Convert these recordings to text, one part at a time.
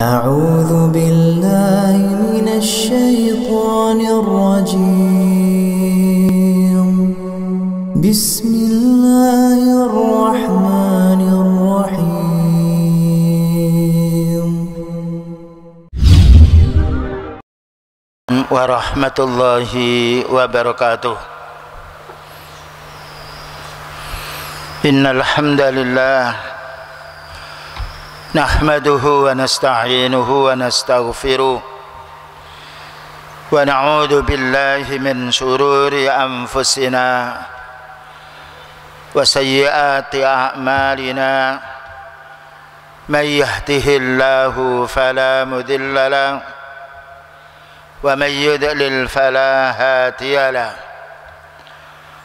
أعوذ بالله من الشيطان الرجيم بسم الله الرحمن الرحيم ورحمة الله وبركاته. إن الحمد لله نحمده ونستعينه ونستغفره ونعوذ بالله من شرور أنفسنا وسيئات أعمالنا من يهده الله فلا مضل له ومن يضلل فلا هادي له.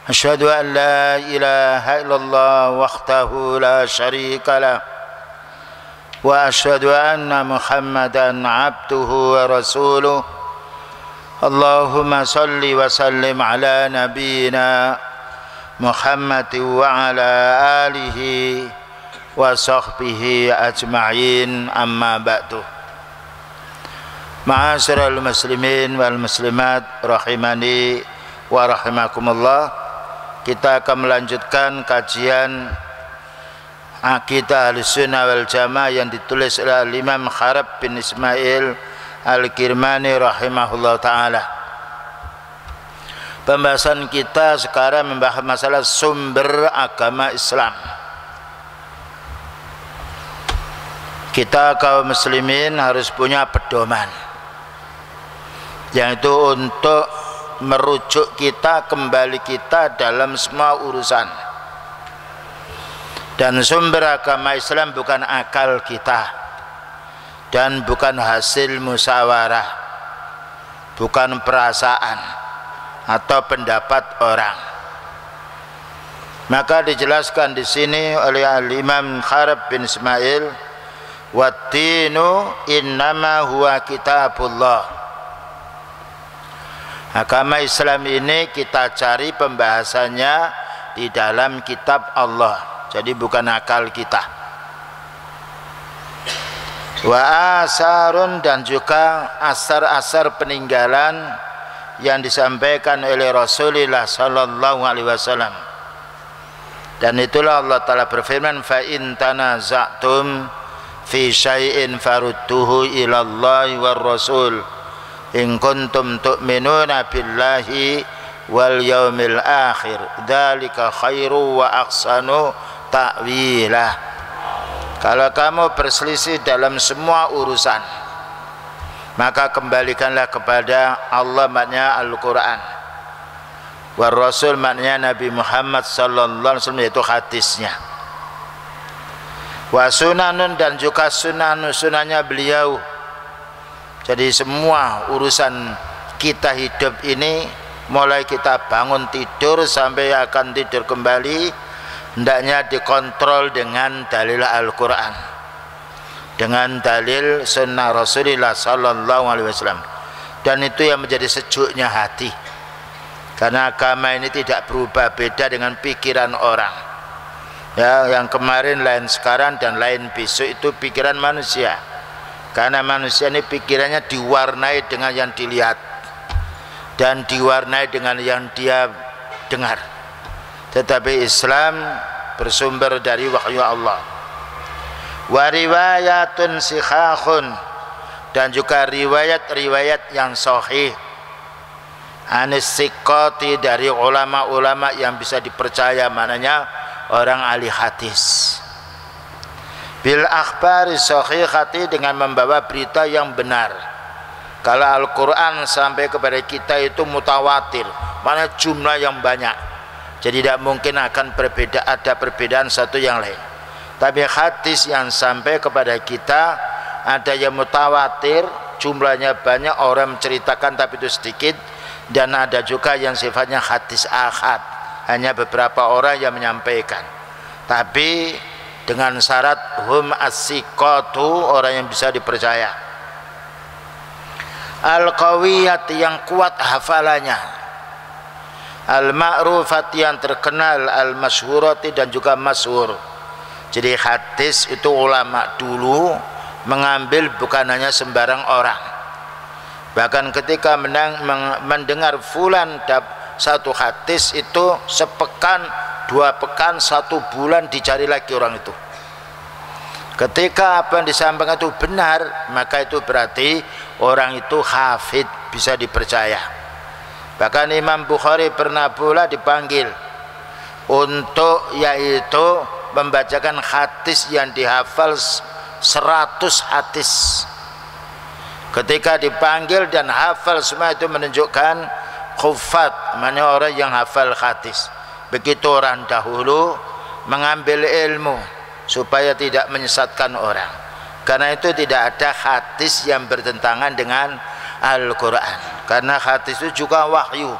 أشهد أن لا إله إلا الله وحده لا شريك له وأشهد أن محمدا عبده ورسوله. اللهم صل وسلم على نبينا محمد وعلى آله وصحبه أجمعين. أما بعد. Ma'asyiral muslimin wal muslimat rahimani wa rahimakumullah. Kita akan melanjutkan kajian Aqidah Ahlussunnah wal Jamaah yang ditulis oleh Imam Kharab bin Ismail Al-Kirmani rahimahullah ta'ala. Pembahasan kita sekarang membahas masalah sumber agama Islam. Kita kaum muslimin harus punya pedoman, yang itu untuk merujuk kita, kembali kita dalam semua urusan. Dan sumber agama Islam bukan akal kita, dan bukan hasil musyawarah, bukan perasaan atau pendapat orang. Maka dijelaskan di sini oleh Al-Imam Kharab bin Ismail, "Waddinu innama huwa kitabullah." Agama Islam ini kita cari pembahasannya di dalam kitab Allah. Jadi bukan akal kita. Wa asarun, dan juga asar-asar peninggalan yang disampaikan oleh Rasulullah sallallahu alaihi wasallam. Dan itulah Allah Ta'ala berfirman, fa in tanaza'tum fi syai'in farudduhu ila Allahi war Rasul in kuntum tu'minuna billahi wal yaumil akhir dzalika khairu wa ahsanu ta'wilah. Kalau kamu berselisih dalam semua urusan, maka kembalikanlah kepada Allah, maknanya Al-Quran, wa Rasul, maknanya Nabi Muhammad sallallahu alaihi wasallam, yaitu hadisnya, wa sunanun, dan juga sunahnya beliau. Jadi semua urusan kita hidup ini, mulai kita bangun tidur sampai akan tidur kembali, hendaknya dikontrol dengan dalil Al-Quran, dengan dalil sunnah Rasulullah sallallahu alaihi wasallam. Dan itu yang menjadi sejuknya hati, karena agama ini tidak berubah beda dengan pikiran orang. Ya, yang kemarin lain sekarang dan lain besok, itu pikiran manusia. Karena manusia ini pikirannya diwarnai dengan yang dilihat dan diwarnai dengan yang dia dengar. Tetapi Islam bersumber dari wahyu Allah. Wa riwayatun sikhahun, dan juga riwayat-riwayat yang sahih, anis siqati, dari ulama-ulama yang bisa dipercaya, maknanya orang ahli hadis. Bil akhbari sahihati, dengan membawa berita yang benar. Kalau Al-Quran sampai kepada kita itu mutawatir, maknanya jumlah yang banyak. Jadi tidak mungkin akan ada perbedaan satu yang lain. Tapi hadis yang sampai kepada kita, ada yang mutawatir, jumlahnya banyak, orang menceritakan tapi itu sedikit. Dan ada juga yang sifatnya hadis ahad, hanya beberapa orang yang menyampaikan. Tapi dengan syarat hum as-siqatu, orang yang bisa dipercaya. Al-qawiyat, yang kuat hafalannya. Al-ma'rufat, yang terkenal. Al-masyhurati, dan juga masyhur. Jadi hadis itu ulama dulu mengambil bukan hanya sembarang orang. Bahkan ketika mendengar fulan satu hadis itu sepekan, 2 pekan, 1 bulan dicari lagi orang itu. Ketika apa yang disampaikan itu benar, maka itu berarti orang itu hafid, bisa dipercaya. Bahkan Imam Bukhari pernah pula dipanggil untuk yaitu membacakan hadis yang dihafal 100 hadis. Ketika dipanggil dan hafal semua itu menunjukkan khufat, mana orang yang hafal hadis. Begitu orang dahulu mengambil ilmu supaya tidak menyesatkan orang. Karena itu tidak ada hadis yang bertentangan dengan Al-Quran, karena hadis itu juga wahyu.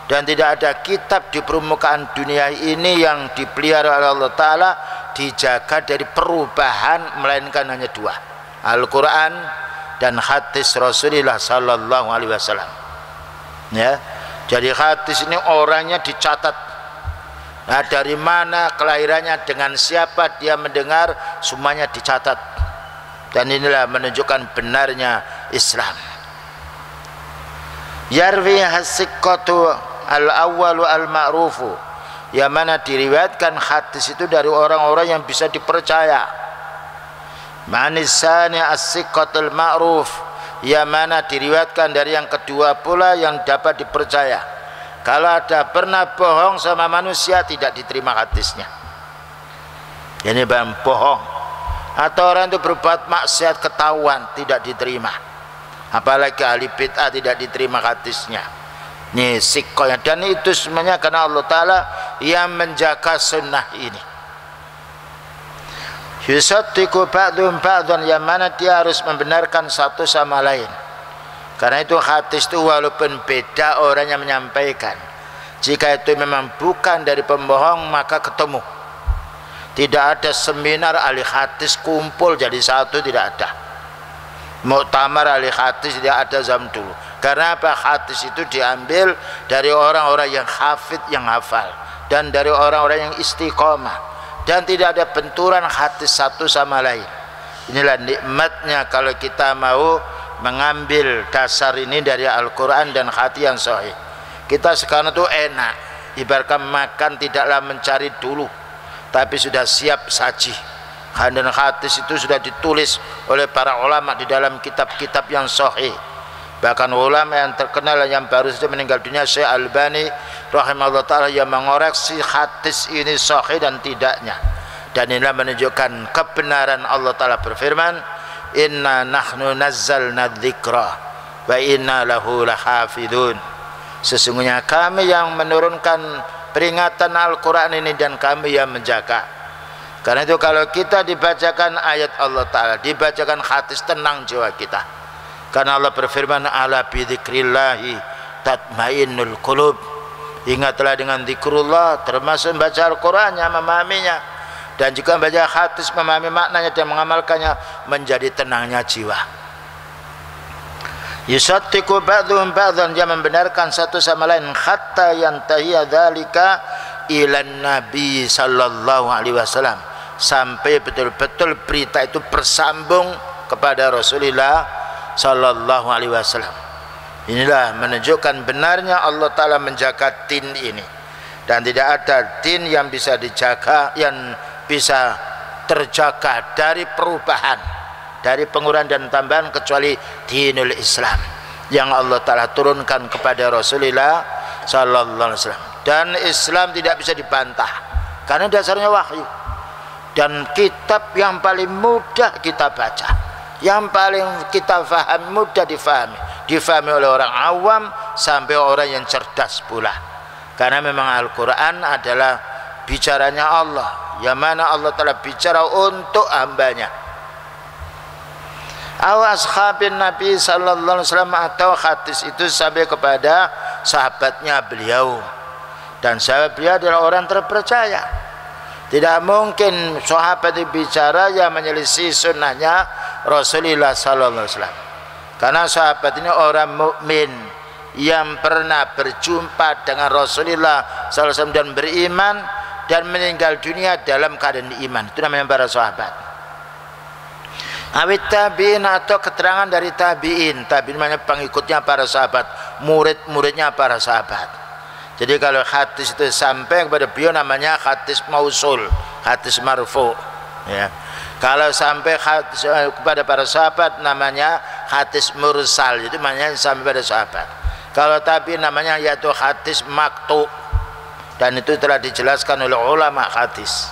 Dan tidak ada kitab di permukaan dunia ini yang dipelihara oleh Allah Ta'ala, dijaga dari perubahan, melainkan hanya 2, Al-Quran dan hadis Rasulullah Sallallahu Alaihi Wasallam. Ya, jadi hadis ini orangnya dicatat. Nah, dari mana kelahirannya, dengan siapa dia mendengar, semuanya dicatat. Dan inilah menunjukkan benarnya Islam. Yarwi hasiqatu al-awwalu al-ma'rufu, yang mana diriwayatkan hadis itu dari orang-orang yang bisa dipercaya. Manisani as-siqatul ma'ruf, yang mana diriwayatkan dari yang kedua pula yang dapat dipercaya. Kalau ada pernah bohong sama manusia, tidak diterima hadisnya. Ini bang bohong, atau orang itu berbuat maksiat ketahuan, tidak diterima. Apalagi ahli bid'ah, tidak diterima hadisnya. Ini sikonya, dan itu semuanya karena Allah Ta'ala yang menjaga sunnah ini. Yusaddiqu ba'dhum ba'dhan, yang mana dia harus membenarkan satu sama lain. Karena itu hadis itu walaupun beda orang yang menyampaikan, jika itu memang bukan dari pembohong, maka ketemu. Tidak ada seminar ahli hadis kumpul jadi satu, tidak ada. Muktamar ahli hadis tidak ada zaman dulu. Karena apa? Hadis itu diambil dari orang-orang yang hafid, yang hafal, dan dari orang-orang yang istiqomah, dan tidak ada benturan hadis satu sama lain. Inilah nikmatnya kalau kita mau mengambil dasar ini dari Al-Quran dan hadis yang sahih. Kita sekarang itu enak, ibaratkan makan tidaklah mencari dulu, tapi sudah siap saji. Dan hadis itu sudah ditulis oleh para ulama di dalam kitab-kitab yang sahih. Bahkan ulama yang terkenal yang baru saja meninggal dunia, Syekh Albani rahimahullah ta'ala, yang mengoreksi hadis ini sahih dan tidaknya. Dan inilah menunjukkan kebenaran Allah Ta'ala berfirman, inna nahnu nazzalna dzikra wa inna lahu lahafidun. Sesungguhnya kami yang menurunkan peringatan Al-Quran ini dan kami yang menjaga. Karena itu kalau kita dibacakan ayat Allah Ta'ala, dibacakan hadis, tenang jiwa kita. Karena Allah berfirman, ala bidzikrillahi tatmainnul qulub. Ingatlah dengan zikrullah, termasuk membaca Al-Qurannya, memahaminya, dan juga membaca hadis, memahami maknanya dan mengamalkannya, menjadi tenangnya jiwa. Yusaddiqu ba'dhum ba'dhan, dia membenarkan satu sama lain, hatta yantahiya dzalika ilan Nabi sallallahu alaihi wasallam, sampai betul-betul berita itu bersambung kepada Rasulullah sallallahu alaihi wasallam. Inilah menunjukkan benarnya Allah Ta'ala menjaga din ini, dan tidak ada din yang bisa dijaga, yang bisa terjaga dari perubahan, dari pengurangan dan tambahan, kecuali dinul Islam yang Allah Ta'ala turunkan kepada Rasulullah sallallahu alaihi wasallam. Dan Islam tidak bisa dibantah karena dasarnya wahyu, dan kitab yang paling mudah kita baca, yang paling kita faham, mudah difahami oleh orang awam sampai orang yang cerdas pula. Karena memang Al-Quran adalah bicaranya Allah, yang mana Allah Ta'ala bicara untuk hambanya. Ashabin Nabi sallallahu alaihi wasallam, atau hadis itu sampai kepada sahabatnya beliau, dan sahabat beliau adalah orang terpercaya. Tidak mungkin sahabat bicara yang menyelisih sunnahnya Rasulullah sallallahu alaihi wasallam. Karena sahabat ini orang mukmin yang pernah berjumpa dengan Rasulullah sallallahu alaihi wasallam dan beriman, dan meninggal dunia dalam keadaan iman. Itu namanya para sahabat. awit tabi'in atau keterangan dari tabi'in. Tabi'in maknanya pengikutnya para sahabat, murid-muridnya para sahabat. Jadi kalau hadis itu sampai kepada beliau namanya hadis mausul, hadis marfu, ya. Kalau sampai hadis kepada para sahabat namanya hadis mursal, itu maknanya sampai pada sahabat. Kalau tabi'in namanya yaitu hadis maktu, dan itu telah dijelaskan oleh ulama hadis.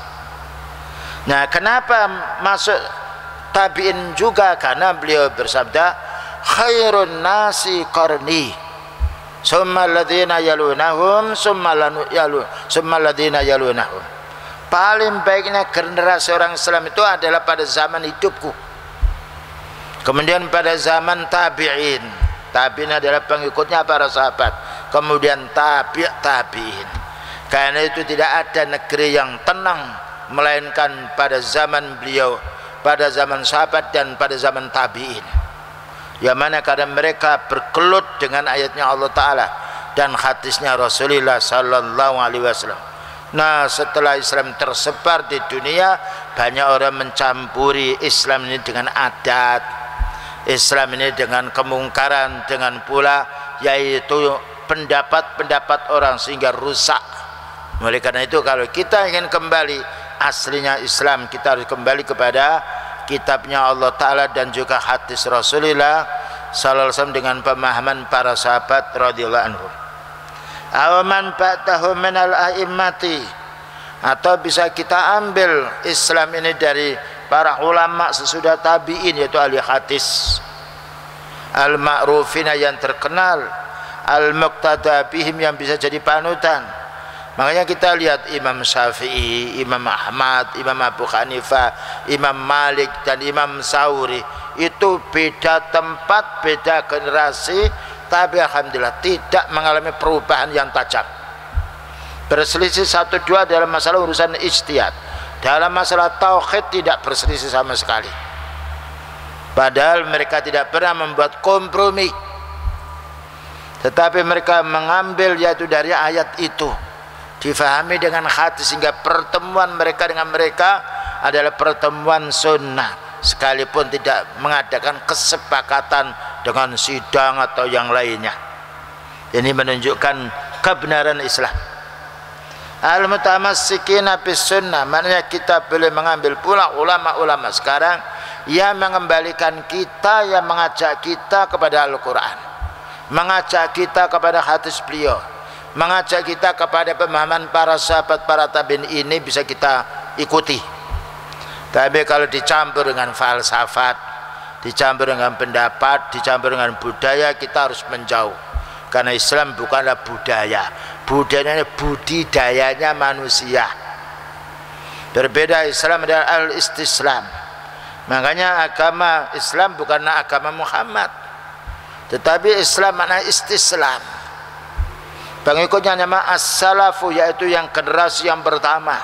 Nah, kenapa masuk tabi'in juga? Karena beliau bersabda, khairun nasi qarni, summa alladhina yalunahum, summa alladhina yalunahum. Paling baiknya generasi orang Islam itu adalah pada zaman hidupku, kemudian pada zaman tabi'in. Tabi'in adalah pengikutnya para sahabat, kemudian tabi'in. Karena itu tidak ada negeri yang tenang melainkan pada zaman beliau, pada zaman sahabat dan pada zaman tabi'in, yang mana kadang mereka berkelut dengan ayatnya Allah Ta'ala dan hadisnya Rasulullah Sallallahu Alaihi Wasallam. Nah, setelah Islam tersebar di dunia, banyak orang mencampuri Islam ini dengan adat, Islam ini dengan kemungkaran, dengan pula yaitu pendapat-pendapat orang, sehingga rusak. Oleh karena itu, kalau kita ingin kembali aslinya Islam, kita harus kembali kepada kitabnya Allah Ta'ala dan juga hadis Rasulullah Sallallahu Alaihi Wasallam dengan pemahaman para sahabat radhiyallahu anhum. Awaman ba'dahu minal a'immati, atau bisa kita ambil Islam ini dari para ulama sesudah tabi'in, yaitu ahli hadis al-ma'rufina yang terkenal, al-muqtada bihim yang bisa jadi panutan. Makanya kita lihat Imam Syafi'i, Imam Ahmad, Imam Abu Hanifah, Imam Malik dan Imam Sauri itu beda tempat, beda generasi, tapi alhamdulillah tidak mengalami perubahan yang tajam. Berselisih 1-2 dalam masalah urusan ijtihad, dalam masalah tauhid tidak berselisih sama sekali. Padahal mereka tidak pernah membuat kompromi, tetapi mereka mengambil yaitu dari ayat itu, difahami dengan hadis, sehingga pertemuan mereka dengan mereka adalah pertemuan sunnah, sekalipun tidak mengadakan kesepakatan dengan sidang atau yang lainnya. Ini menunjukkan kebenaran Islam. Al-mutamassikina bis sunnah, maknanya kita boleh mengambil pula ulama-ulama sekarang yang mengembalikan kita, yang mengajak kita kepada Al-Quran, mengajak kita kepada hadis beliau, mengajak kita kepada pemahaman para sahabat, para tabi'in. Ini bisa kita ikuti. Tapi kalau dicampur dengan falsafat, dicampur dengan pendapat, dicampur dengan budaya, kita harus menjauh. Karena Islam bukanlah budaya, budayanya budidayanya manusia. Berbeda, Islam adalah al-istislam. Makanya agama Islam bukanlah agama Muhammad, tetapi Islam makna istislam. Pengikutnya nama as-salafu, yaitu yang generasi yang pertama.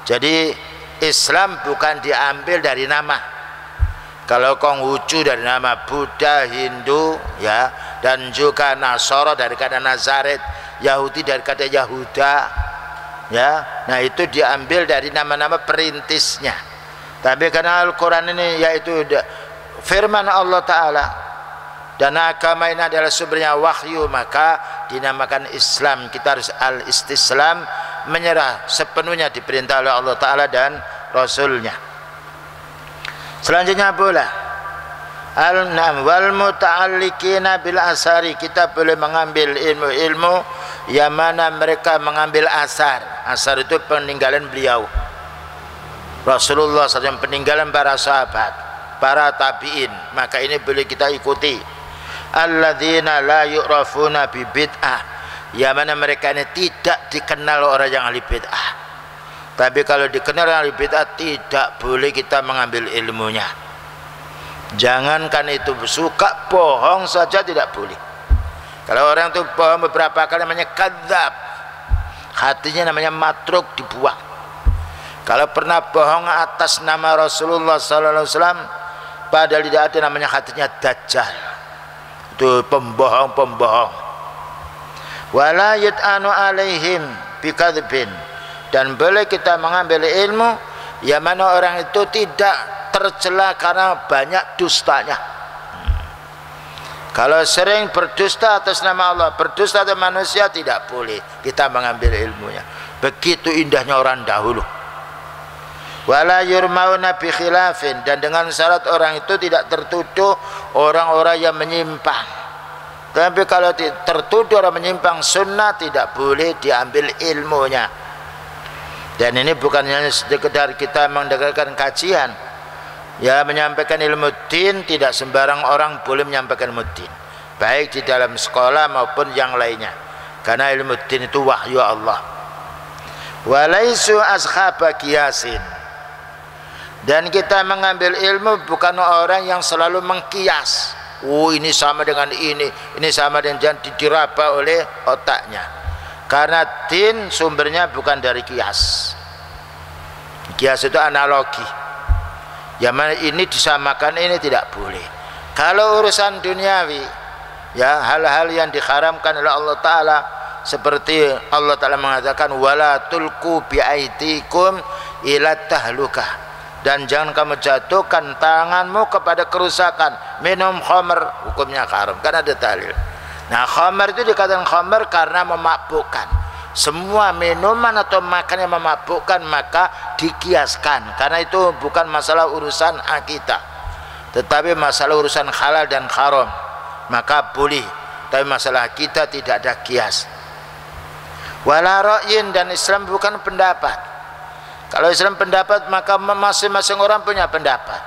Jadi Islam bukan diambil dari nama. Kalau Konghucu dari nama Buddha, Hindu, ya, dan juga Nasara dari kata Nazaret, Yahudi dari kata Yahuda, ya. Nah, itu diambil dari nama-nama perintisnya. Tapi karena Al-Quran ini yaitu firman Allah Ta'ala, dan agama ini adalah sumbernya wahyu, maka dinamakan Islam. Kita harus al-istislam, menyerah sepenuhnya diperintah oleh Allah Ta'ala dan Rasulnya. Selanjutnya pula al-nam wal muta'alliqina bil asari, kita boleh mengambil ilmu-ilmu yang mana mereka mengambil asar. Asar itu peninggalan beliau Rasulullah SAW, peninggalan para sahabat, para tabi'in, maka ini boleh kita ikuti. Alladzina la yu'rafuna bi bid'ah, yang mana mereka ini tidak dikenal orang yang ahli bid'ah. Tapi kalau dikenal ahli bid'ah, tidak boleh kita mengambil ilmunya. Jangankan itu, suka bohong saja tidak boleh. Kalau orang itu bohong beberapa kali namanya kadzab, hatinya namanya matruk, dibuang. Kalau pernah bohong atas nama Rasulullah SAW, padahal tidak ada, namanya hatinya dajjal. Itu pembohong-pembohong. Wala yut'anu alaihim bikadzibin, dan boleh kita mengambil ilmu yang mana orang itu tidak tercela karena banyak dustanya. Kalau sering berdusta atas nama Allah, berdusta atas manusia, tidak boleh kita mengambil ilmunya. Begitu indahnya orang dahulu. Wala yurmauna bi khilafin, dan dengan syarat orang itu tidak tertuduh orang-orang yang menyimpang. Tapi kalau tertuduh orang menyimpang sunnah, tidak boleh diambil ilmunya. Dan ini bukan hanya sekedar kita mendengarkan kajian, ya, menyampaikan ilmu din, tidak sembarang orang boleh menyampaikan ilmu din, baik di dalam sekolah maupun yang lainnya, karena ilmu din itu wahyu Allah. Walaisu ashaba kiyasin, dan kita mengambil ilmu bukan orang yang selalu mengkias. Oh, ini sama dengan ini sama dengan, jangan diraba oleh otaknya, karena din sumbernya bukan dari kias. Kias itu analogi, ya, mana ini disamakan ini tidak boleh. Kalau urusan duniawi, ya, hal-hal yang diharamkan oleh Allah Ta'ala, seperti Allah Ta'ala mengatakan wala tulku bi'aidikum ila tahlukah, dan jangan kamu jatuhkan tanganmu kepada kerusakan. Minum khamr hukumnya haram karena ada dalil. Nah, khamr itu dikatakan khamr karena memabukkan. Semua minuman atau makan yang memabukkan maka dikiaskan, karena itu bukan masalah urusan akidah, tetapi masalah urusan halal dan haram, maka boleh. Tapi masalah kita tidak ada kias. Wala ra'yin, dan Islam bukan pendapat. Kalau Islam pendapat maka masing-masing orang punya pendapat.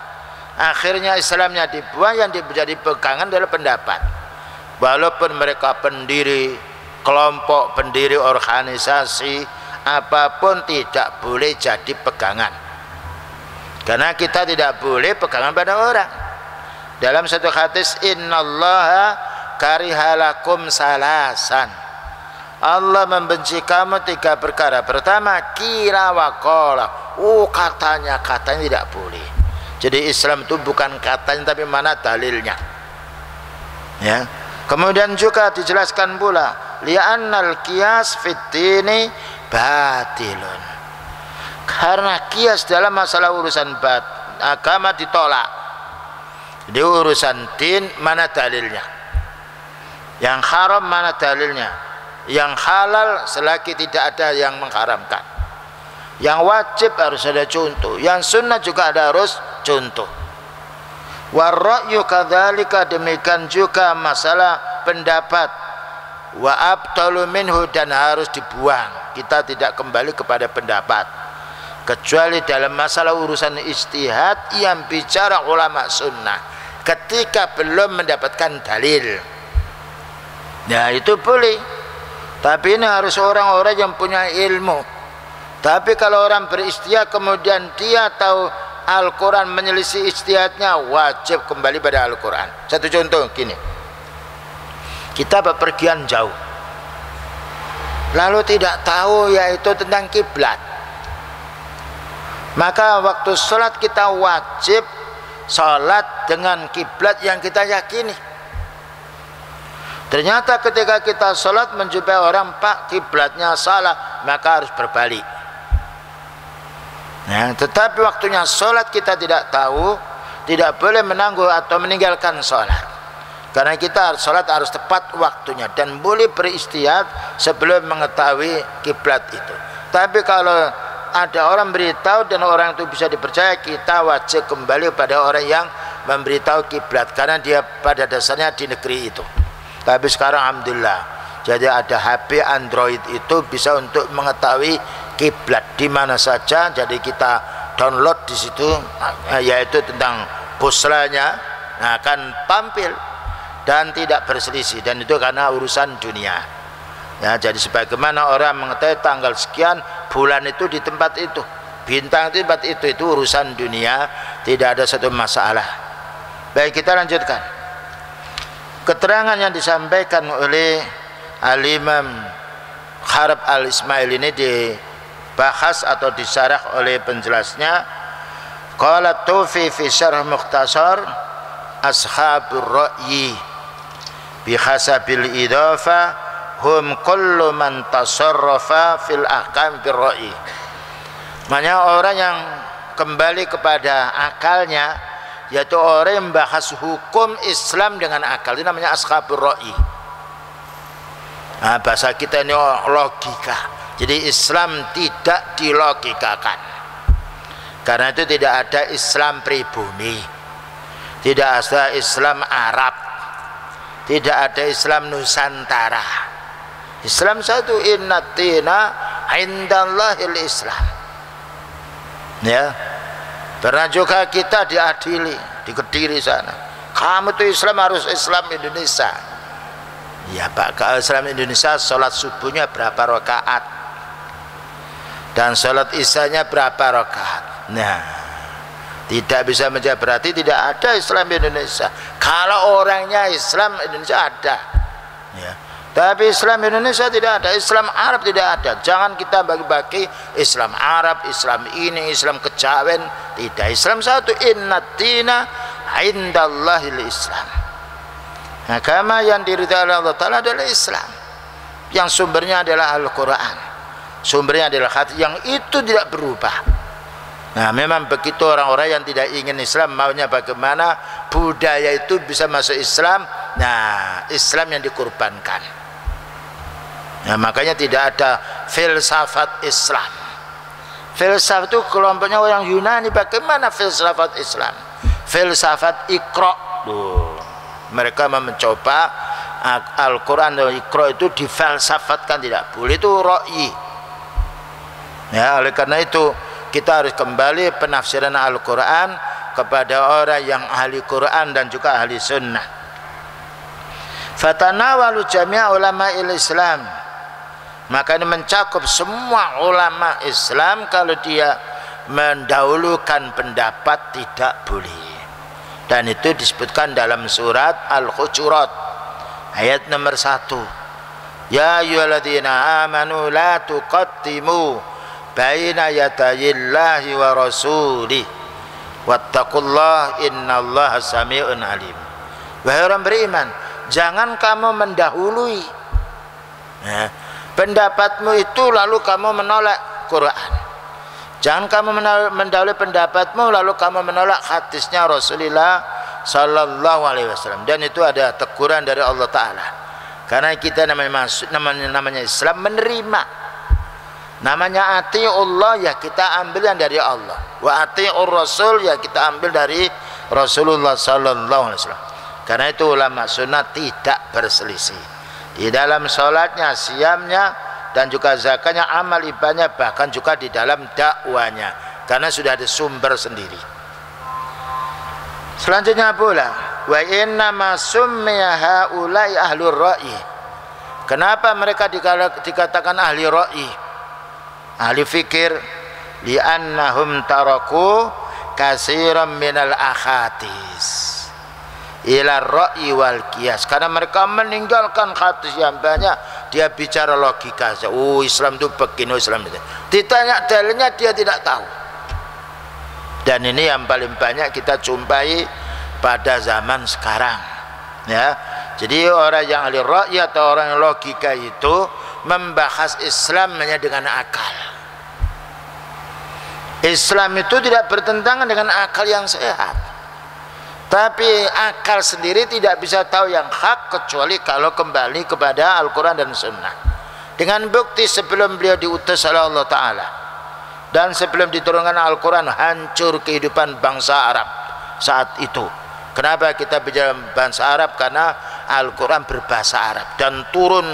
Akhirnya Islamnya dibuang, yang menjadi pegangan adalah pendapat. Walaupun mereka pendiri kelompok, pendiri organisasi, apapun tidak boleh jadi pegangan. Karena kita tidak boleh pegangan pada orang. Dalam satu hadis, innallaha karihalakum salasan, Allah membenci kamu 3 perkara. Pertama, kira wakola, katanya tidak boleh. Jadi Islam itu bukan katanya tapi mana dalilnya, ya. Kemudian juga dijelaskan pula li'annal qiyas fid dini batilun, karena kias dalam masalah urusan agama ditolak. Di urusan din mana dalilnya, yang haram mana dalilnya, yang halal selagi tidak ada yang mengharamkan, yang wajib harus ada contoh, yang sunnah juga ada harus contoh. Warra'yu kadzalika, demikian juga masalah pendapat. Wa abtalu minhu, dan harus dibuang. Kita tidak kembali kepada pendapat kecuali dalam masalah urusan ijtihad yang bicara ulama sunnah ketika belum mendapatkan dalil. Nah, itu boleh. Tapi ini harus orang-orang yang punya ilmu. Tapi kalau orang berijtihad kemudian dia tahu Al-Quran menyelisih ijtihadnya, wajib kembali pada Al-Quran. Satu contoh gini, kita bepergian jauh lalu tidak tahu yaitu tentang kiblat, maka waktu sholat kita wajib sholat dengan kiblat yang kita yakini. Ternyata ketika kita sholat menjumpai orang, Pak, kiblatnya salah, maka harus berbalik. Nah, tetapi waktunya sholat kita tidak tahu, tidak boleh menangguh atau meninggalkan sholat, karena kita sholat harus tepat waktunya dan boleh berijtihad sebelum mengetahui kiblat itu. Tapi kalau ada orang beritahu dan orang itu bisa dipercaya, kita wajib kembali pada orang yang memberitahu kiblat, karena dia pada dasarnya di negeri itu. Tapi sekarang alhamdulillah, jadi ada HP Android itu bisa untuk mengetahui kiblat di mana saja. Jadi kita download di situ, yaitu tentang buslanya, akan tampil dan tidak berselisih, dan itu karena urusan dunia. Ya, jadi sebagaimana orang mengetahui tanggal sekian bulan itu di tempat itu, bintang di tempat itu urusan dunia, tidak ada satu masalah. Baik, kita lanjutkan. Keterangan yang disampaikan oleh Al-Imam Harb Al-Ismail ini dibahas atau disyarah oleh penjelasnya. Qala Tufi fi syarh mukhtasar ashabur ra'yi bi hasabil idafa hum kullu man tasarrafa fil ahkam bir ra'yi. Maknanya orang yang kembali kepada akalnya, yaitu orang yang membahas hukum Islam dengan akal, itu namanya ashabur ra'i. Nah, bahasa kita ini logika. Jadi Islam tidak dilogikakan, karena itu tidak ada Islam pribumi, tidak ada Islam Arab, tidak ada Islam Nusantara. Islam satu, innatina indallahil Islam. Ya, pernah juga kita diadili di Kediri sana, kamu tuh Islam harus Islam Indonesia. Ya Pak, kalau Islam Indonesia sholat subuhnya berapa rakaat dan sholat isanya berapa rakaat? Nah, tidak bisa menjawab, berarti tidak ada Islam Indonesia. Kalau orangnya Islam Indonesia ada, ya. Tapi Islam Indonesia tidak ada, Islam Arab tidak ada. Jangan kita bagi-bagi Islam Arab, Islam ini, Islam kejawen. Tidak, Islam satu, innatina indallahil Islam. Agama yang diridhai oleh Allah Ta'ala adalah Islam, yang sumbernya adalah Al-Quran, sumbernya adalah hadis, yang itu tidak berubah. Nah, memang begitu orang-orang yang tidak ingin Islam, maunya bagaimana budaya itu bisa masuk Islam. Nah, Islam yang dikorbankan. Nah, makanya tidak ada filsafat Islam. Filsafat itu kelompoknya orang Yunani. Bagaimana filsafat Islam? Filsafat Iqra. Mereka mencoba Al-Quran dan Iqra itu difilsafatkan, tidak boleh, itu ra'i. Ya, oleh karena itu kita harus kembali penafsiran Al-Quran kepada orang yang ahli Quran dan juga ahli sunnah. Fatanawalu jami'a ulama Islam, maka ini mencakup semua ulama Islam. Kalau dia mendahulukan pendapat tidak boleh, dan itu disebutkan dalam surat Al-Hujurat ayat nomor 1. Ya ayyuhalladzina amanu la tuqaddimu baina yadayillahi wa rasulih wattaqullaha innallaha sami'un alim. Wahai orang beriman, jangan kamu mendahului pendapatmu itu lalu kamu menolak Quran. Jangan kamu mendahului pendapatmu lalu kamu menolak hadisnya Rasulullah Sallallahu Alaihi Wasallam. Dan itu ada teguran dari Allah Ta'ala, karena kita namanya Islam menerima. Namanya ati'ullah, ya kita ambil yang dari Allah, wa ati'ur Rasul, ya kita ambil dari Rasulullah Sallallahu Alaihi Wasallam. Karena itu ulama sunnah tidak berselisih di dalam sholatnya, siamnya, dan juga zakatnya, amal ibadahnya, bahkan juga di dalam dakwanya, karena sudah ada sumber sendiri. Selanjutnya pula, wa inna ma summiya haula'i ahlur ra'i. Kenapa mereka dikatakan ahli ra'i, ahli fikir? Li'annahum taraku katsiran minal akhadis ila ra'i wal qiyas, karena mereka meninggalkan hadis yang banyak, dia bicara logika saja. Oh, Islam itu begini, Islam itu. Ditanya dalilnya dia tidak tahu. Dan ini yang paling banyak kita jumpai pada zaman sekarang, ya. Jadi orang yang ahli ra'i atau orang yang logika itu membahas Islam hanya dengan akal. Islam itu tidak bertentangan dengan akal yang sehat. Tapi akal sendiri tidak bisa tahu yang hak kecuali kalau kembali kepada Al-Quran dan Sunnah. Dengan bukti sebelum beliau diutus oleh Allah Ta'ala dan sebelum diturunkan Al-Quran, hancur kehidupan bangsa Arab saat itu. Kenapa kita bicara bangsa Arab? Karena Al-Quran berbahasa Arab dan turun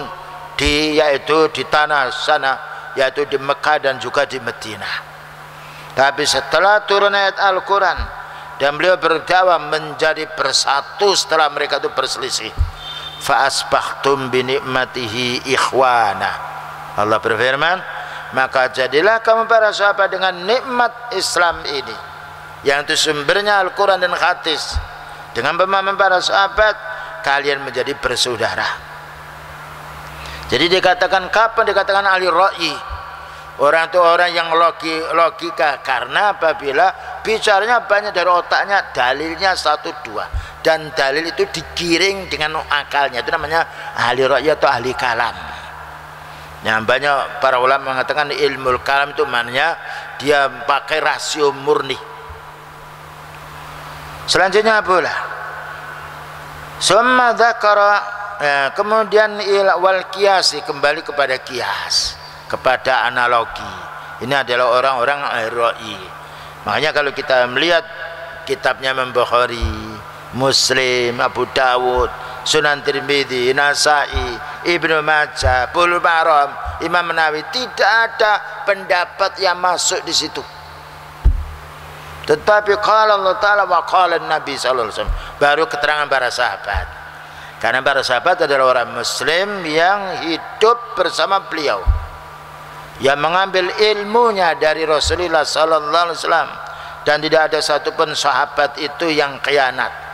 yaitu di tanah sana, yaitu di Mekah dan juga di Madinah. Tapi setelah turun ayat Al-Quran dan beliau berdakwah menjadi bersatu setelah mereka itu berselisih, fa asbahtum bi ni'matihi ikhwana. Allah berfirman, maka jadilah kamu para sahabat dengan nikmat Islam ini, yang itu sumbernya Al-Quran dan hadis. Dengan pemahaman para sahabat kalian menjadi bersaudara. Jadi dikatakan, kapan dikatakan ahli ra'i? Orang itu orang yang logika, karena apabila bicaranya banyak dari otaknya, dalilnya 1-2, dan dalil itu digiring dengan akalnya, itu namanya ahli ra'i atau ahli kalam. Nah, banyak para ulama mengatakan ilmu kalam itu maknanya dia pakai rasio murni. Selanjutnya pula summa dzakara, kemudian wal qiyasi, kembali kepada kias, kepada analogi. Ini adalah orang-orang ra'i. Makanya kalau kita melihat kitabnya Imam Bukhari, Muslim, Abu Dawud, Sunan Tirmidzi, Nasai, Ibnu Majah, Bulughul Maram, Imam Nawawi, tidak ada pendapat yang masuk di situ. Tetapi qala Allah Ta'ala wa qala Nabi sallallahu alaihi wasallam, baru keterangan para sahabat. Karena para sahabat adalah orang muslim yang hidup bersama beliau, yang mengambil ilmunya dari Rasulullah sallallahu alaihi wasallam, dan tidak ada satupun sahabat itu yang khianat.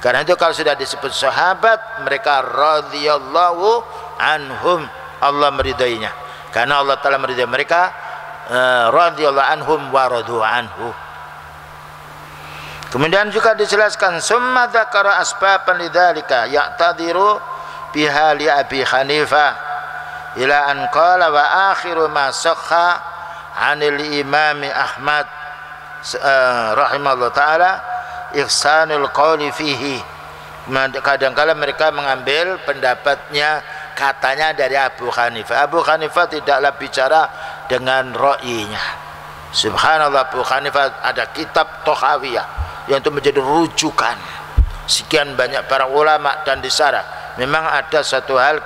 Karena itu kalau sudah disebut sahabat, mereka radhiyallahu anhum, Allah meridainya. Karena Allah Ta'ala meridai mereka, radhiyallahu anhum wa radu anhu. Kemudian juga dijelaskan summa dzakara asbaban lidzalika ya'tadiru biha li Abi Hanifah ila an qala wa akhiru ma sahha 'anil Imam Ahmad rahimahullah taala ihsanul qawli fihi. Kadang-kala mereka mengambil pendapatnya, katanya dari Abu Hanifah. Abu Hanifah tidaklah bicara dengan ra'inya. Subhanallah, Abu Hanifah ada kitab Tohawiyah yang itu menjadi rujukan sekian banyak para ulama dan disarah. Memang ada satu hal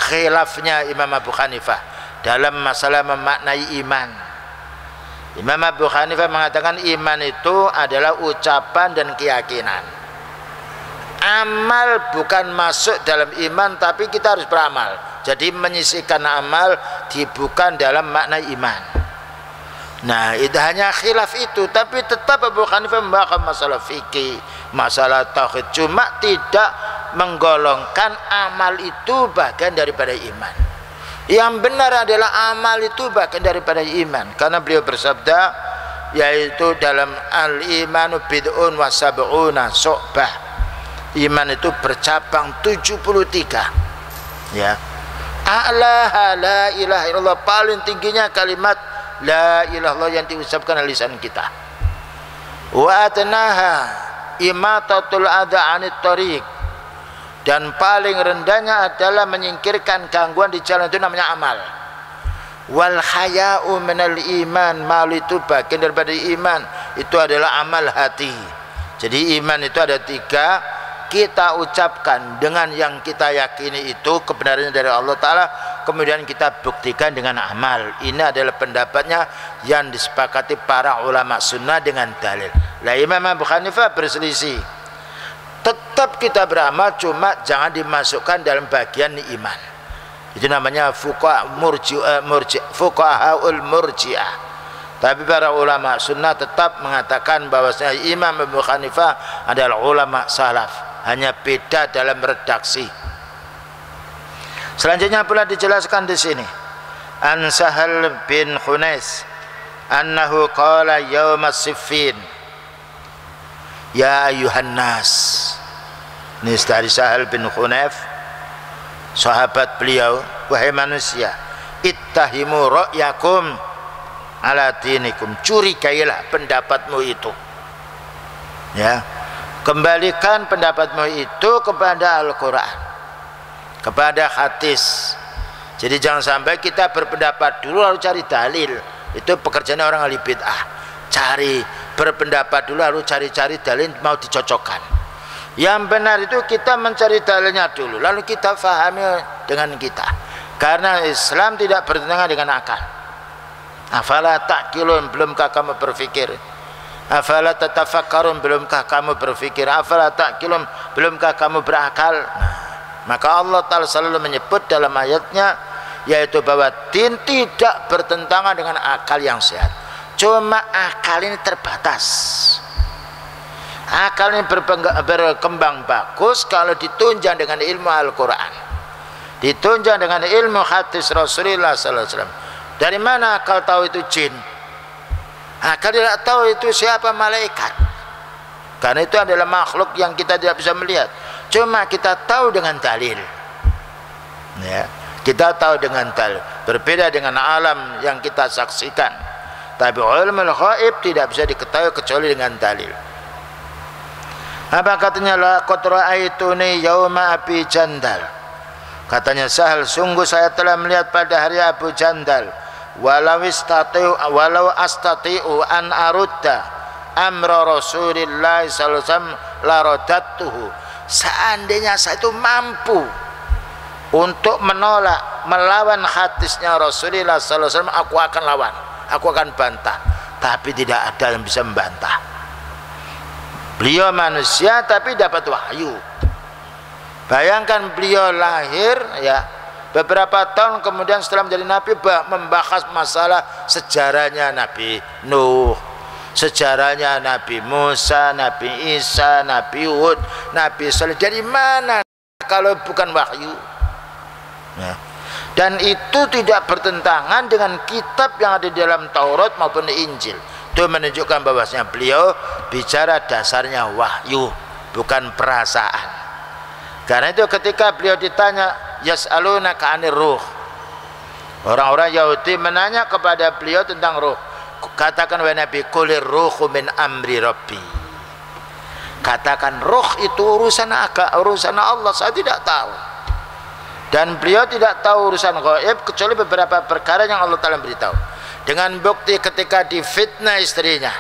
khilafnya Imam Abu Hanifah dalam masalah memaknai iman. Imam Abu Hanifah mengatakan iman itu adalah ucapan dan keyakinan. Amal bukan masuk dalam iman, tapi kita harus beramal. Jadi menyisihkan amal bukan dalam makna iman. Nah, itu hanya khilaf itu, tapi tetap Abu Hanifah membahas masalah fikih, masalah tauhid, cuma tidak menggolongkan amal itu bagian daripada iman. Yang benar adalah amal itu bagian daripada iman, karena beliau bersabda, yaitu dalam al-imanu bid'un wa sab'una syu'bah. Iman itu bercabang 73. Ya. A'laha la ilaha illallah, paling tingginya kalimat la ilaha illallah yang diucapkan oleh lisan kita. Wa adnaha imatatul adha 'anit thariq, dan paling rendahnya adalah menyingkirkan gangguan di jalan, itu namanya amal. Wal haya'u minal iman, malu itu bagian daripada iman, itu adalah amal hati. Jadi iman itu ada 3, kita ucapkan dengan yang kita yakini itu kebenarannya dari Allah Ta'ala, kemudian kita buktikan dengan amal. Ini adalah pendapatnya yang disepakati para ulama sunnah dengan dalil. Lah Imam Abu Hanifah berselisih, tetap kita beramal, cuma jangan dimasukkan dalam bagian iman. Itu namanya fuqahaul murji'ah. Tapi para ulama sunnah tetap mengatakan bahwasanya Imam Abu Hanifah adalah ulama salaf, hanya beda dalam redaksi. Selanjutnya pula dijelaskan di sini, an Sahal bin Hunais annahu qala yaum as-siffin ya ayuhan nas. Ini dari Sahal bin Hunayf, sahabat beliau, wahai manusia, ittahimu ra'yakum ala dinikum, curigailah pendapatmu itu. Ya, kembalikan pendapatmu itu kepada Al-Quran, kepada hadis. Jadi jangan sampai kita berpendapat dulu lalu cari dalil. Itu pekerjaannya orang ahli bid'ah, cari berpendapat dulu lalu cari-cari dalil mau dicocokkan. Yang benar itu kita mencari dalilnya dulu, lalu kita fahami dengan kita. Karena Islam tidak bertentangan dengan akal. Afala ta'qilun, belumkah kamu berpikir? Afala tatafakkarun, belumkah kamu berpikir? Afala ta'qilun, belumkah kamu berakal? Maka Allah Ta'ala selalu menyebut dalam ayatnya, yaitu bahwa din tidak bertentangan dengan akal yang sehat. Cuma akal ini terbatas. Akal ini berkembang bagus kalau ditunjang dengan ilmu Al-Quran, ditunjang dengan ilmu hadis Rasulullah SAW. Dari mana akal tahu itu jin? Akal tidak tahu itu siapa malaikat, karena itu adalah makhluk yang kita tidak bisa melihat. Cuma kita tahu dengan dalil. Ya, kita tahu dengan dalil. berbeda dengan alam yang kita saksikan. Tapi ilmu ghaib tidak bisa diketahui kecuali dengan dalil. Apa katanya? Laqad ra'aituni yauma Abi Jandal. Katanya Sahal, sungguh saya telah melihat pada hari Abu Jandal. Walau astati'u an arudda amra Rasulillah sallallahu alaihi wasallam la radattuhu. Seandainya saya itu mampu untuk menolak, melawan hadisnya Rasulullah sallallahu alaihi wasallam, aku akan lawan, aku akan bantah. Tapi tidak ada yang bisa membantah. Beliau manusia tapi dapat wahyu. Bayangkan beliau lahir ya, beberapa tahun kemudian setelah menjadi nabi membahas masalah sejarahnya Nabi Nuh, sejarahnya Nabi Musa, Nabi Isa, Nabi Hud, Nabi Saleh. Dari mana kalau bukan wahyu? Ya. Dan itu tidak bertentangan dengan kitab yang ada di dalam Taurat maupun di Injil. Itu menunjukkan bahwasanya beliau bicara dasarnya wahyu, bukan perasaan. Karena itu ketika beliau ditanya yas'alunaka 'anir ruh, orang-orang Yahudi menanya kepada beliau tentang ruh. Katakan wahai Nabi, qulir ruhu min amri rabbi. Katakan ruh itu urusan Allah, saya tidak tahu. Dan beliau tidak tahu urusan gaib kecuali beberapa perkara yang Allah Ta'ala beritahu. Dengan bukti ketika difitnah istrinya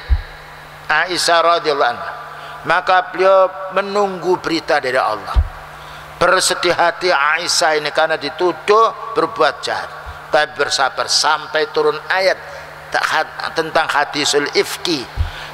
Aisyah radhiyallahu anha, maka beliau menunggu berita dari Allah. Bersedih hati Aisyah ini karena dituduh berbuat jahat, tapi bersabar sampai turun ayat tentang hadisul ifki.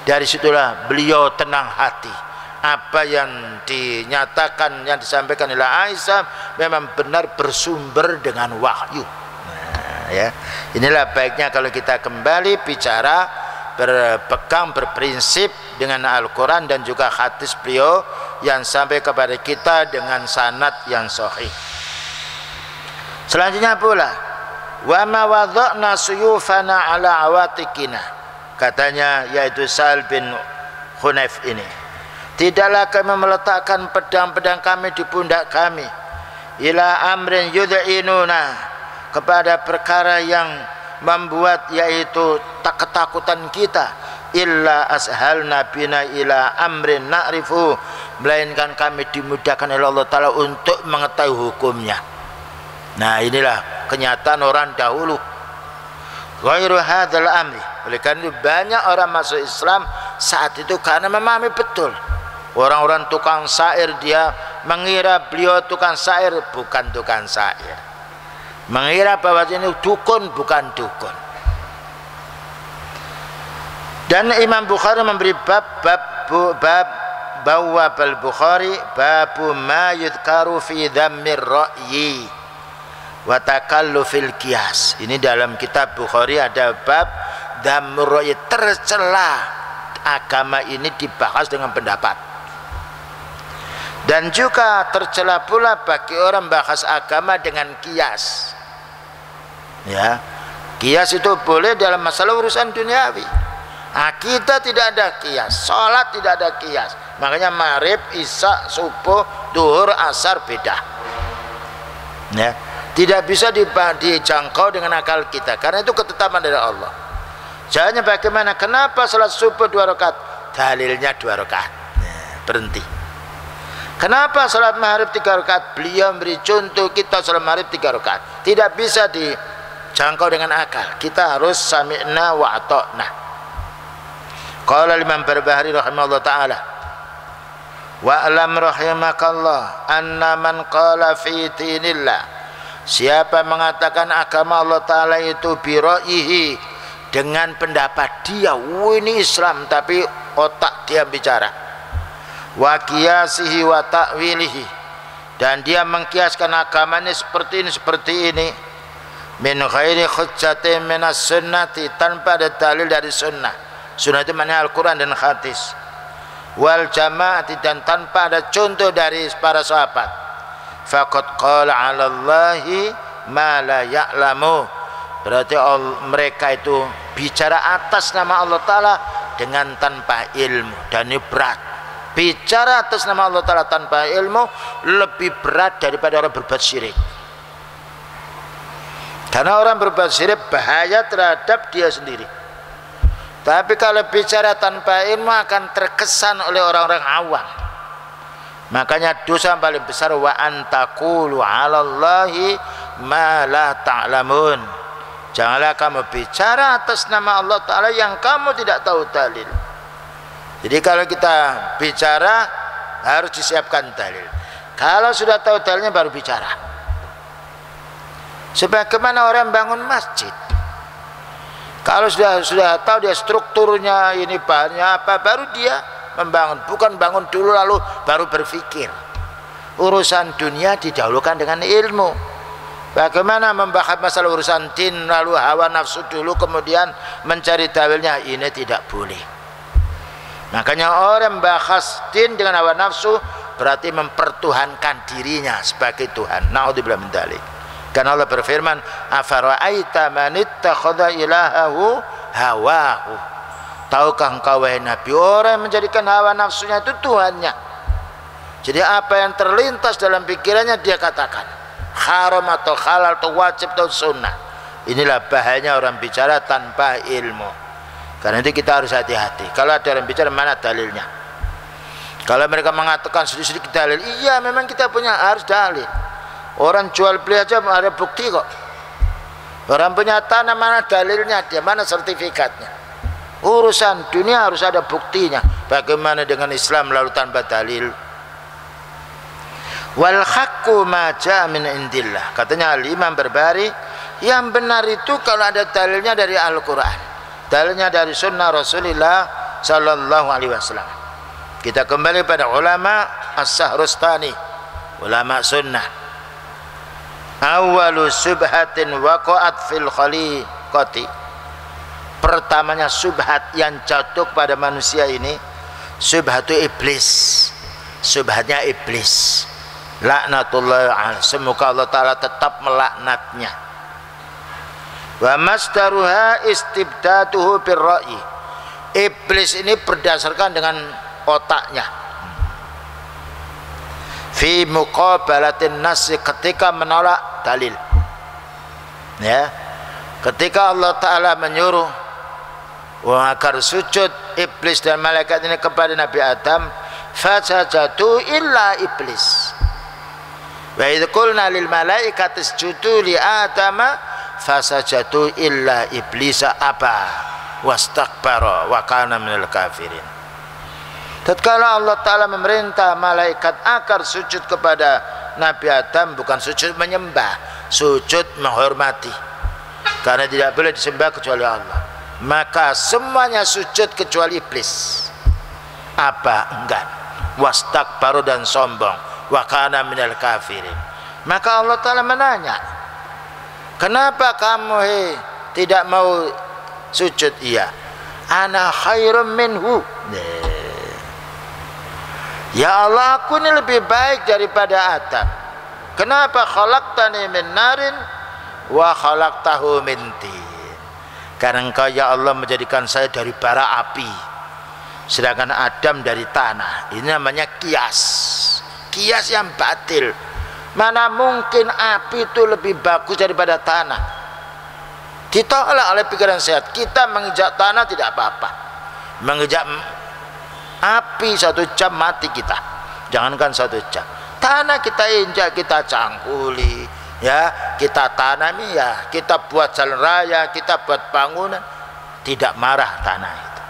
Dari situlah beliau tenang hati. Apa yang dinyatakan, yang disampaikan oleh Aisyah memang benar bersumber dengan wahyu. Nah, ya, inilah baiknya kalau kita kembali bicara, berpegang, berprinsip dengan Al-Quran dan juga hadis beliau yang sampai kepada kita dengan sanad yang sahih. Selanjutnya pula, wa ma wada'na suyufana ala awatikina, katanya yaitu Sa'al bin Hunayf ini, tidaklah kami meletakkan pedang-pedang kami di pundak kami, ila amrin yud'inuna, kepada perkara yang membuat yaitu ketakutan kita, illa ashalna bina ila amrin na'rifu, melainkan kami dimudahkan oleh Allah Ta'ala untuk mengetahui hukumnya. Nah, inilah kenyataan orang dahulu. Ghairu hadzal amri, oleh karena itu banyak orang masuk Islam saat itu karena memahami betul. Orang-orang tukang syair, dia mengira beliau tukang syair, bukan tukang syair. Mengira bahwa ini dukun, bukan dukun. Dan Imam Bukhari memberi bab bawwabal Bukhari babu ma yudhkaru fi dhammir ra'yi wa takallufil qiyas. Ini dalam kitab Bukhari ada bab dhammur ra'yi, tercela agama ini dibahas dengan pendapat. Dan juga tercela pula bagi orang bahas agama dengan kias. Ya, kias itu boleh dalam masalah urusan duniawi. Kita tidak ada kias, sholat tidak ada kias. Makanya maghrib, isya, subuh, duhur, asar beda. Ya, tidak bisa dijangkau dengan akal kita, karena itu ketetapan dari Allah. Caranya bagaimana? Kenapa sholat subuh 2 rakaat? Dalilnya 2 rakaat. Berhenti. Kenapa sholat maghrib 3 rakaat? Beliau memberi contoh kita sholat maghrib 3 rakaat. Tidak bisa dijangkau dengan akal. Kita harus sami'na wa ata'na. Qala Imam Barbahari rahimahullah ta'ala, wa alam rahimakallah anna man qala fi dinillah, siapa mengatakan agama Allah Ta'ala itu biraihi, dengan pendapat dia, ini Islam, tapi otak dia bicara, wa qiyasihi wa ta'wilihi, dan dia mengkiaskan agamanya seperti ini, min ghairi hujjatin minas sunnati, tanpa ada dalil dari sunnah. Sunnah itu maknanya Al-Quran dan hadis, wal jamaati, dan tanpa ada contoh dari para sahabat, faqad qala 'ala Allahi ma la ya'lamu, berarti mereka itu bicara atas nama Allah Ta'ala dengan tanpa ilmu. Dan ini berat. Bicara atas nama Allah Ta'ala tanpa ilmu lebih berat daripada orang berbuat syirik. Karena orang berbuat syirik bahaya terhadap dia sendiri. Tapi kalau bicara tanpa ilmu akan terkesan oleh orang-orang awam. Makanya dosa yang paling besar wa antaqulu 'alallahi ma la ta'lamun. Janganlah kamu bicara atas nama Allah Ta'ala yang kamu tidak tahu dalil. Jadi kalau kita bicara harus disiapkan dalil. Kalau sudah tahu dalilnya baru bicara. Sebagaimana orang bangun masjid, kalau sudah tahu dia strukturnya, ini bahannya apa, baru dia membangun. Bukan bangun dulu lalu baru berpikir. Urusan dunia didahulukan dengan ilmu. Bagaimana membahas masalah urusan din lalu hawa nafsu dulu kemudian mencari dalilnya, ini tidak boleh. Makanya orang membahas din dengan hawa nafsu berarti mempertuhankan dirinya sebagai Tuhan. Naudzubillah min dzalik. Karena Allah berfirman, afara'aita man ittakhadha ilahahu hawahu. Tahukah engkau wahai Nabi, orang yang menjadikan hawa nafsunya itu Tuhannya. Jadi apa yang terlintas dalam pikirannya dia katakan, haram atau halal atau wajib atau sunnah. Inilah bahayanya orang bicara tanpa ilmu. Karena itu kita harus hati-hati. Kalau ada orang bicara, mana dalilnya? Kalau mereka mengatakan sedikit dalil, iya memang kita punya harus dalil. Orang jual beli aja ada bukti kok. Orang punya tanah mana dalilnya, dia mana sertifikatnya. Urusan dunia harus ada buktinya. Bagaimana dengan Islam lalu tanpa dalil? Wal haqqu ma jaa min indillah. Katanya Imam Barbari, yang benar itu kalau ada dalilnya dari Al-Qur'an, dalilnya dari sunnah Rasulullah sallallahu alaihi wasallam. Kita kembali pada ulama As-Sahrustani, ulama sunnah. Awalu subhatin waqa'at fil khaliqati. Pertamanya subhat yang jatuh pada manusia ini, subhatu iblis. Subhatnya iblis. Laknatullah alaihi. Semoga Allah Ta'ala tetap melaknatnya. Wa masdaruha istibdatuhu birra'i. Iblis ini berdasarkan dengan otaknya. Fi muqabalatin nasi, ketika menolak dalil. Ya, ketika Allah Ta'ala menyuruh agar sujud iblis dan malaikat ini kepada Nabi Adam, fasajadu illa iblis. Wa idh qulna lil malaikati isjudu li adama fasajadu illa iblisa aba wastakbara wa kana minal kafirin. Tatkala Allah Ta'ala memerintah malaikat agar sujud kepada Nabi Adam, bukan sujud menyembah, sujud menghormati, karena tidak boleh disembah kecuali Allah. Maka semuanya sujud kecuali iblis. Apa? Enggak. Wastakbaru, dan sombong. Wa kana minal kafirin. Maka Allah Ta'ala menanya, kenapa kamu tidak mau sujud? Iya, ana khairum minhu. Ya Allah, aku ini lebih baik daripada Adam. Kenapa? Khalaqtani min narin wa khalaqtahu min tin. Karena engkau ya Allah menjadikan saya dari bara api, sedangkan Adam dari tanah. Ini namanya kias. Kias yang batil. Mana mungkin api itu lebih bagus daripada tanah? Ditolak oleh pikiran sehat. Kita menginjak tanah tidak apa-apa. Menginjak api 1 jam mati kita, jangankan 1 jam. Tanah kita injak, kita cangkuli, ya, kita tanami, ya, kita buat jalan raya, kita buat bangunan, tidak marah tanah itu.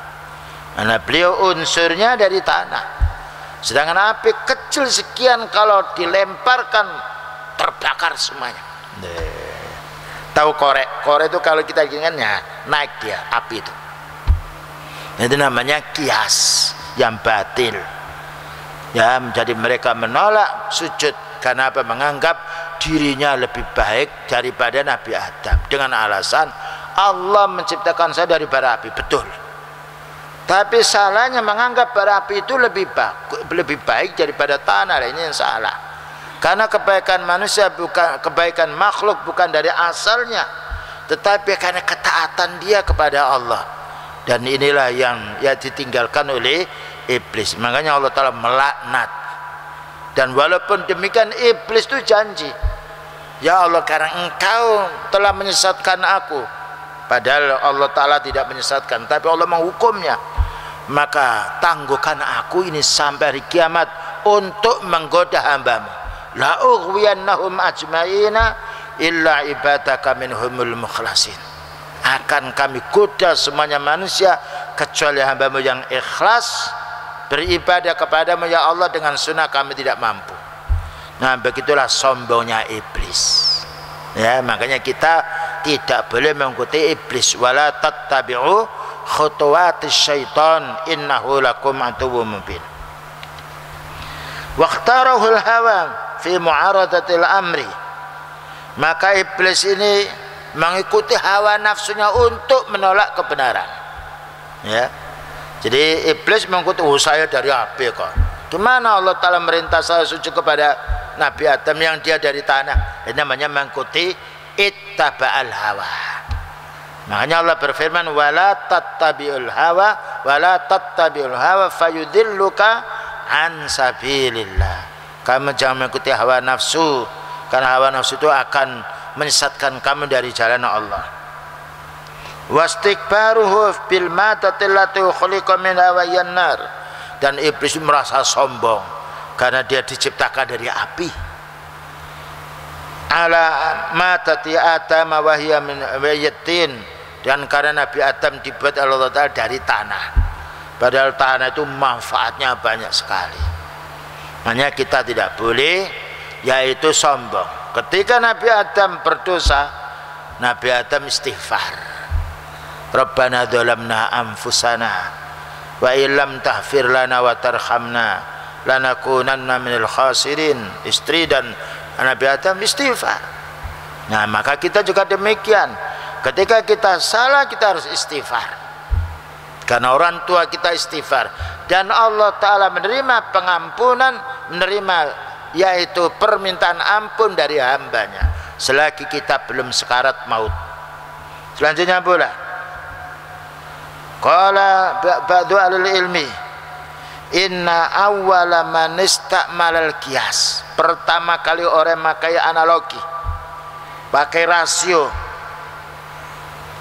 Karena beliau unsurnya dari tanah. Sedangkan api kecil sekian kalau dilemparkan terbakar semuanya. Tahu korek? Korek itu kalau kita ingatnya naik dia api itu. Itu namanya kias yang batil. Ya, menjadi mereka menolak sujud karena apa? Menganggap dirinya lebih baik daripada Nabi Adam dengan alasan Allah menciptakan saya dari bara api. Betul. Tapi salahnya menganggap bara api itu lebih baik daripada tanah. Ini yang salah. Karena kebaikan manusia bukan kebaikan makhluk, bukan dari asalnya, tetapi karena ketaatan dia kepada Allah. Dan inilah yang ditinggalkan oleh iblis. Makanya Allah Ta'ala melaknat. Dan walaupun demikian iblis itu janji, Ya Allah, karena engkau telah menyesatkan aku, padahal Allah Ta'ala tidak menyesatkan, tapi Allah menghukumnya, maka tangguhkan aku ini sampai hari kiamat untuk menggoda hambamu. La ughwiyannahum ajmaina illa ibadaka minhumul mukhlasin. Akan kami goda semuanya manusia kecuali hambamu yang ikhlas beribadah kepadamu ya Allah, dengan sunnah kami tidak mampu. Nah, begitulah sombongnya iblis. Ya, makanya kita tidak boleh mengikuti iblis. Wala tattabi'u khutuwatis syaitan innahu lakum aduwwum mubin. Waqtarahul hawa fi mu'aradatil amri. Maka iblis ini mengikuti hawa nafsunya untuk menolak kebenaran. Ya. Jadi iblis mengikuti, saya dari api kok. Gimana Allah Ta'ala merintah saya sujud kepada Nabi Adam yang dia dari tanah? Ini namanya mengikuti ittaba'al hawa. Makanya Allah berfirman, wala tattabi'ul hawa fayudilluka an sabilillah. Kamu jangan mengikuti hawa nafsu, karena hawa nafsu itu akan menyesatkan kamu dari jalan Allah. Wastikbaruhu bil madatil lati khuliqa minha wa yannar. Dan iblis merasa sombong karena dia diciptakan dari api. Ala matati Adam wa hiya min yatin. Dan karena Nabi Adam dibuat Allah Ta'ala dari tanah, padahal tanah itu manfaatnya banyak sekali. Makanya kita tidak boleh yaitu sombong. Ketika Nabi Adam berdosa, Nabi Adam istighfar, Rabbana dzalamna anfusana wa illam tahfir lana wa tarhamna lanakunanna minal khasirin. Istri dan Nabi Adam istighfar. Nah, maka kita juga demikian. Ketika kita salah, kita harus istighfar, karena orang tua kita istighfar, dan Allah Ta'ala menerima pengampunan, menerima yaitu permintaan ampun dari hambanya selagi kita belum sekarat maut. Selanjutnya pula, qala ba'du alul ilmi inna awwala man ista'malal qiyas. Pertama kali orang pakai analogi, pakai rasio,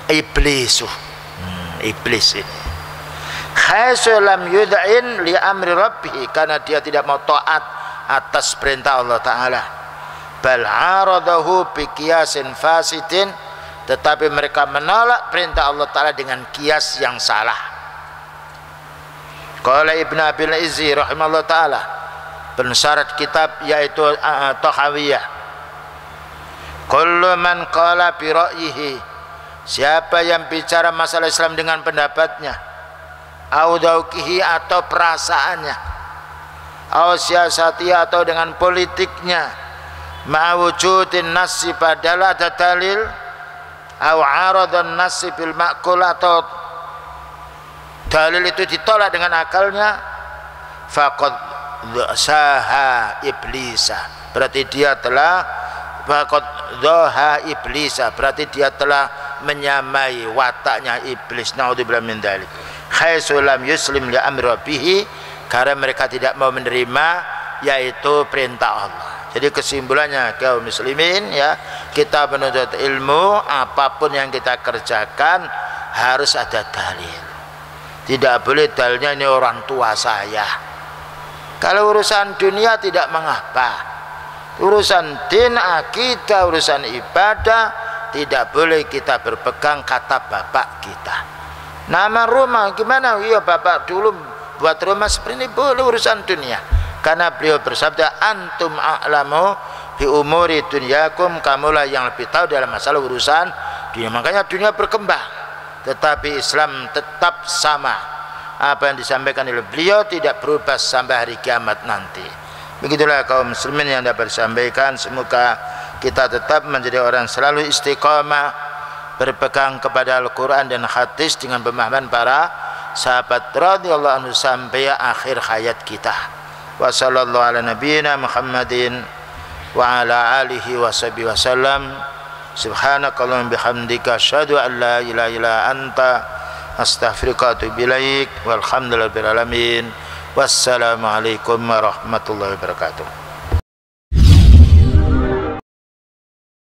iblis ini. Khaisu lam yud'in li amri rabbih, karena dia tidak mau taat atas perintah Allah Ta'ala. Bal aradahu bi qiyasin fasidin, tetapi mereka menolak perintah Allah Ta'ala dengan kias yang salah. Qala Ibnu Abil Izzi rahimahullah ta'ala, pensyarat kitab yaitu Tahawiyah, kullu man qala bi ra'yihi, siapa yang bicara masalah Islam dengan pendapatnya, au dauqihi atau perasaannya, au siasati atau dengan politiknya, ma'wujudin nasi padahal ada dalil, au aradan nasi bil ma'kul atau dalil itu ditolak dengan akalnya, faqad saha iblisa, berarti dia telah faqad dhaha iblisa, berarti dia telah menyamai wataknya iblis. Naudzubillah min dzalik. Haitsu lam yuslim li amri rabbih, karena mereka tidak mau menerima yaitu perintah Allah. Jadi kesimpulannya kaum muslimin, ya, kita menuntut ilmu, apapun yang kita kerjakan harus ada dalil. Tidak boleh dalilnya ini orang tua saya. Kalau urusan dunia tidak mengapa, urusan din, akidah, urusan ibadah tidak boleh kita berpegang kata bapak kita. Nama rumah gimana? Iya, bapak dulu buat rumah seperti ini, boleh urusan dunia. Karena beliau bersabda, antum a'lamu bi umuri dunyakum, kamulah yang lebih tahu dalam masalah urusan dunia. Makanya dunia berkembang, tetapi Islam tetap sama. Apa yang disampaikan oleh beliau tidak berubah sampai hari kiamat nanti. Begitulah kaum muslimin yang dapat disampaikan. Semoga kita tetap menjadi orang selalu istiqamah, berpegang kepada Al-Quran dan hadis dengan pemahaman para sahabat radhiyallahu anhu sampai akhir hayat kita. Wa sallallahu ala nabiyyina Muhammadin wa ala alihi wa sahbihi wasallam. Subhanakallahumma bihamdika asyhadu an la ilaha illa anta astaghfiruka wa atubu ilaik. Walhamdulillahirabbil alamin. Wassalamualaikum warahmatullahi wabarakatuh.